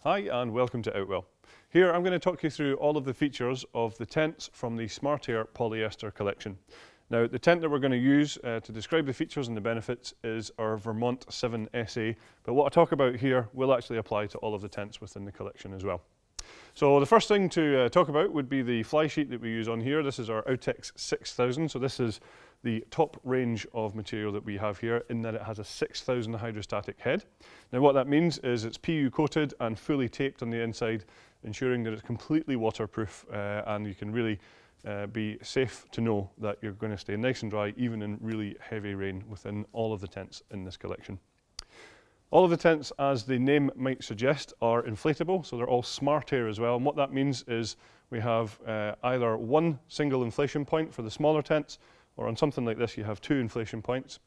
Hi and welcome to Outwell. Here I'm going to talk you through all of the features of the tents from the Smart Air polyester collection. Now the tent that we're going to use to describe the features and the benefits is our Vermont 7 SA, but what I talk about here will actually apply to all of the tents within the collection as well. So the first thing to talk about would be the fly sheet that we use on here. This is our Outex 6000, so this is the top range of material that we have here in that it has a 6000 hydrostatic head. Now what that means is it's PU coated and fully taped on the inside, ensuring that it's completely waterproof and you can really be safe to know that you're going to stay nice and dry even in really heavy rain within all of the tents in this collection. All of the tents, as the name might suggest, are inflatable, so they're all Smart Air as well. And what that means is we have either one single inflation point for the smaller tents, or on something like this you have two inflation points.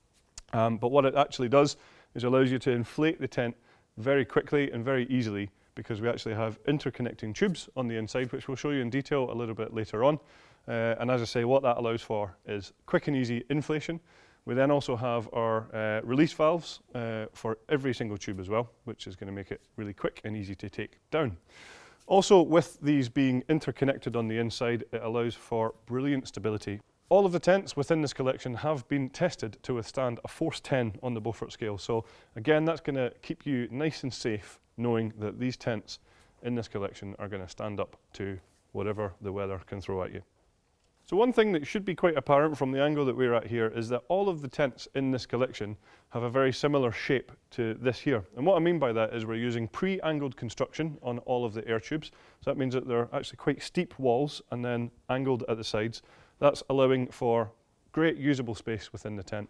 But what it actually does is allows you to inflate the tent very quickly and very easily, because we actually have interconnecting tubes on the inside, which we'll show you in detail a little bit later on. And as I say, what that allows for is quick and easy inflation. We then also have our release valves for every single tube as well, which is going to make it really quick and easy to take down. Also, with these being interconnected on the inside, it allows for brilliant stability. All of the tents within this collection have been tested to withstand a force 10 on the Beaufort scale. So again, that's going to keep you nice and safe knowing that these tents in this collection are going to stand up to whatever the weather can throw at you. So one thing that should be quite apparent from the angle that we're at here is that all of the tents in this collection have a very similar shape to this here. And what I mean by that is we're using pre-angled construction on all of the air tubes. So that means that they're actually quite steep walls and then angled at the sides. That's allowing for great usable space within the tent.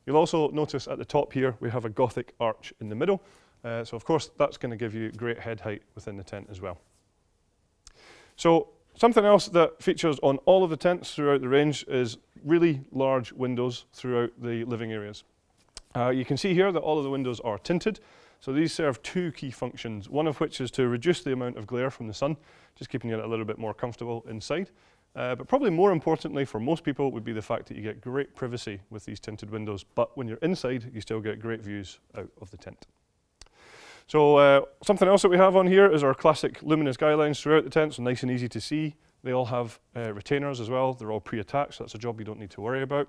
You'll also notice at the top here we have a Gothic arch in the middle. So of course that's going to give you great head height within the tent as well. So something else that features on all of the tents throughout the range is really large windows throughout the living areas. You can see here that all of the windows are tinted. So these serve two key functions, one of which is to reduce the amount of glare from the sun, just keeping you a little bit more comfortable inside. But probably more importantly for most people would be the fact that you get great privacy with these tinted windows, but when you're inside you still get great views out of the tent. So something else that we have on here is our classic Luminous Guidelines throughout the tent, so nice and easy to see. They all have retainers as well. They're all pre-attached, so that's a job you don't need to worry about.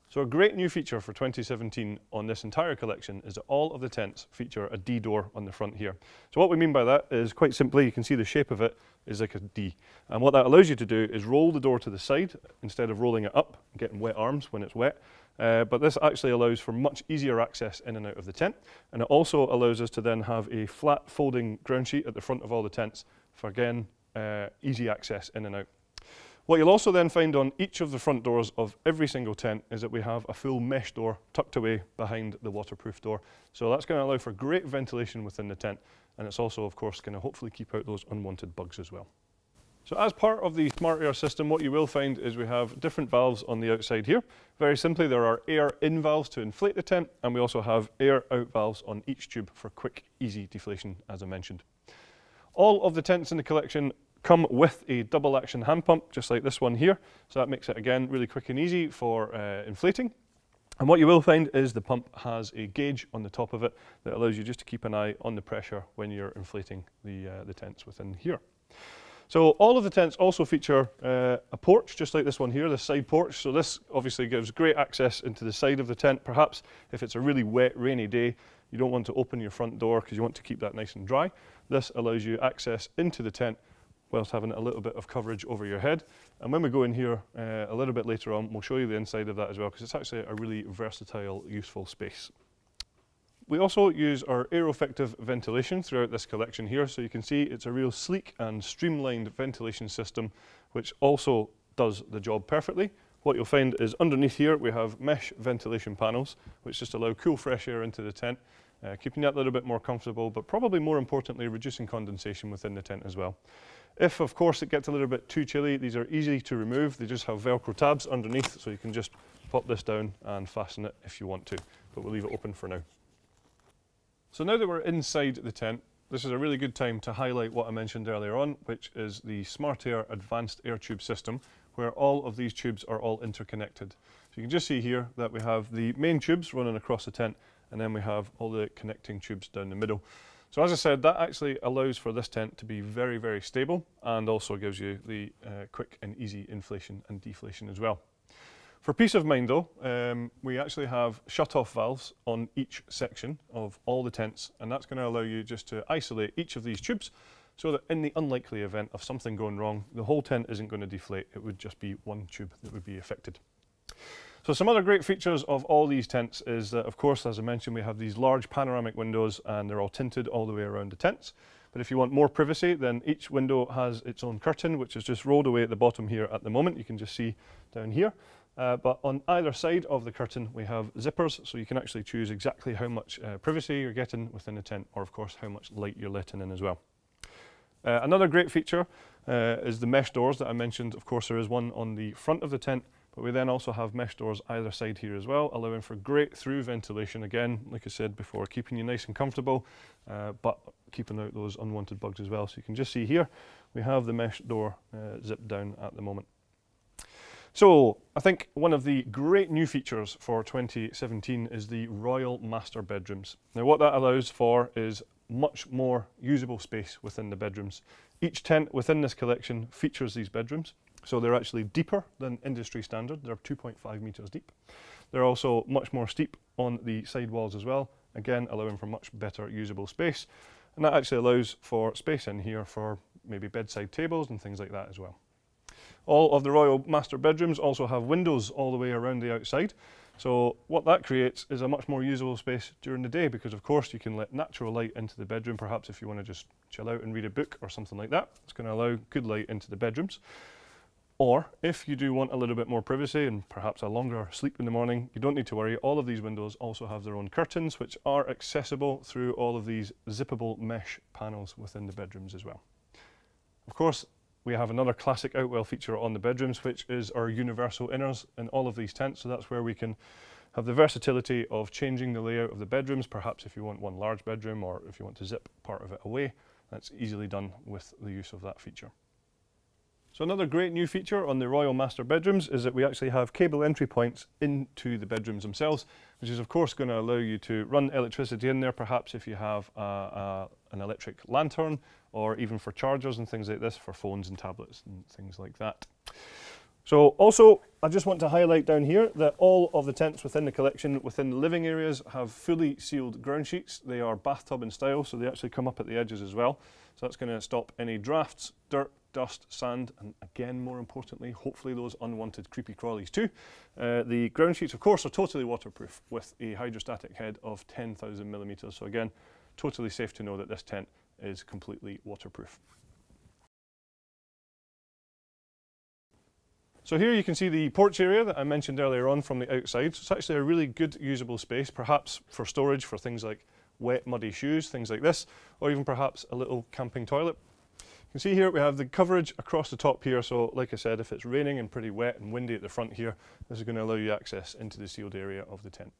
So a great new feature for 2017 on this entire collection is that all of the tents feature a D door on the front here. So what we mean by that is quite simply, you can see the shape of it is like a D. And what that allows you to do is roll the door to the side instead of rolling it up and getting wet arms when it's wet. But this actually allows for much easier access in and out of the tent. And it also allows us to then have a flat folding ground sheet at the front of all the tents for, again, easy access in and out. What you'll also then find on each of the front doors of every single tent is that we have a full mesh door tucked away behind the waterproof door. So that's going to allow for great ventilation within the tent, and it's also of course going to hopefully keep out those unwanted bugs as well. So as part of the Smart Air system, what you will find is we have different valves on the outside here. Very simply, there are air in valves to inflate the tent, and we also have air out valves on each tube for quick, easy deflation, as I mentioned. All of the tents in the collection come with a double action hand pump, just like this one here. So that makes it, again, really quick and easy for inflating. And what you will find is the pump has a gauge on the top of it that allows you just to keep an eye on the pressure when you're inflating the tents within here. So all of the tents also feature a porch, just like this one here, the side porch. So this obviously gives great access into the side of the tent. Perhaps if it's a really wet, rainy day, you don't want to open your front door because you want to keep that nice and dry. This allows you access into the tent whilst having a little bit of coverage over your head. And when we go in here a little bit later on, we'll show you the inside of that as well, because it's actually a really versatile, useful space. We also use our aero-effective ventilation throughout this collection here, so you can see it's a real sleek and streamlined ventilation system, which also does the job perfectly. What you'll find is underneath here we have mesh ventilation panels, which just allow cool, fresh air into the tent, keeping that a little bit more comfortable, but probably more importantly, reducing condensation within the tent as well. If, of course, it gets a little bit too chilly, these are easy to remove. They just have Velcro tabs underneath, so you can just pop this down and fasten it if you want to, but we'll leave it open for now. So now that we're inside the tent, this is a really good time to highlight what I mentioned earlier on, which is the Smart Air Advanced Air Tube System, where all of these tubes are all interconnected. So you can just see here that we have the main tubes running across the tent, and then we have all the connecting tubes down the middle. So as I said, that actually allows for this tent to be very, very stable and also gives you the quick and easy inflation and deflation as well. For peace of mind though, we actually have shutoff valves on each section of all the tents, and that's going to allow you just to isolate each of these tubes so that in the unlikely event of something going wrong, the whole tent isn't going to deflate, it would just be one tube that would be affected. So some other great features of all these tents is that, of course, as I mentioned, we have these large panoramic windows and they're all tinted all the way around the tents. But if you want more privacy, then each window has its own curtain, which is just rolled away at the bottom here at the moment. You can just see down here. But on either side of the curtain, we have zippers, so you can actually choose exactly how much privacy you're getting within the tent, or of course, how much light you're letting in as well. Another great feature is the mesh doors that I mentioned. Of course, there is one on the front of the tent, but we then also have mesh doors either side here as well, allowing for great through ventilation. Again, like I said before, keeping you nice and comfortable, but keeping out those unwanted bugs as well. So you can just see here, we have the mesh door zipped down at the moment. So I think one of the great new features for 2017 is the Royal Master Bedrooms. Now what that allows for is much more usable space within the bedrooms. Each tent within this collection features these bedrooms. So they're actually deeper than industry standard. They're 2.5 meters deep. They're also much more steep on the side walls as well, again allowing for much better usable space. And that actually allows for space in here for maybe bedside tables and things like that as well. All of the Royal Master Bedrooms also have windows all the way around the outside. So what that creates is a much more usable space during the day, because of course you can let natural light into the bedroom, perhaps if you want to just chill out and read a book or something like that. It's going to allow good light into the bedrooms. Or if you do want a little bit more privacy and perhaps a longer sleep in the morning, you don't need to worry. All of these windows also have their own curtains, which are accessible through all of these zippable mesh panels within the bedrooms as well. Of course, we have another classic Outwell feature on the bedrooms, which is our universal inners in all of these tents. So that's where we can have the versatility of changing the layout of the bedrooms. Perhaps if you want one large bedroom or if you want to zip part of it away, that's easily done with the use of that feature. So another great new feature on the Royal Master Bedrooms is that we actually have cable entry points into the bedrooms themselves, which is of course going to allow you to run electricity in there, perhaps if you have an electric lantern, or even for chargers and things like this for phones and tablets and things like that. So also, I just want to highlight down here that all of the tents within the collection, within the living areas, have fully sealed ground sheets. They are bathtub in style, so they actually come up at the edges as well. So that's going to stop any drafts, dirt, dust, sand, and again, more importantly, hopefully those unwanted creepy crawlies too. The ground sheets, of course, are totally waterproof with a hydrostatic head of 10,000 millimeters. So again, totally safe to know that this tent is completely waterproof. So here you can see the porch area that I mentioned earlier on from the outside. So it's actually a really good usable space, perhaps for storage for things like wet, muddy shoes, things like this, or even perhaps a little camping toilet. You can see here we have the coverage across the top here. So like I said, if it's raining and pretty wet and windy at the front here, this is going to allow you access into the sealed area of the tent.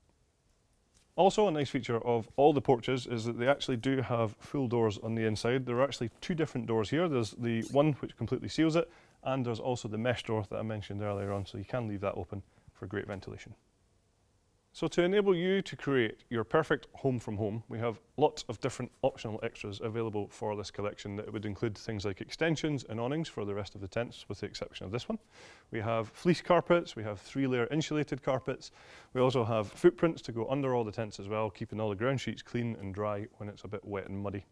Also, a nice feature of all the porches is that they actually do have full doors on the inside. There are actually two different doors here. There's the one which completely seals it, and there's also the mesh door that I mentioned earlier on, so you can leave that open for great ventilation. So to enable you to create your perfect home from home, we have lots of different optional extras available for this collection that would include things like extensions and awnings for the rest of the tents, with the exception of this one. We have fleece carpets, we have 3-layer insulated carpets. We also have footprints to go under all the tents as well, keeping all the ground sheets clean and dry when it's a bit wet and muddy.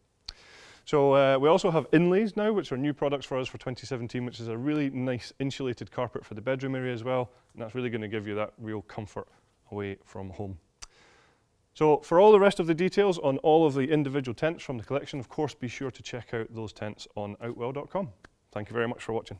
So we also have inlays now, which are new products for us for 2017, which is a really nice insulated carpet for the bedroom area as well. And that's really going to give you that real comfort away from home. So for all the rest of the details on all of the individual tents from the collection, of course, be sure to check out those tents on outwell.com. Thank you very much for watching.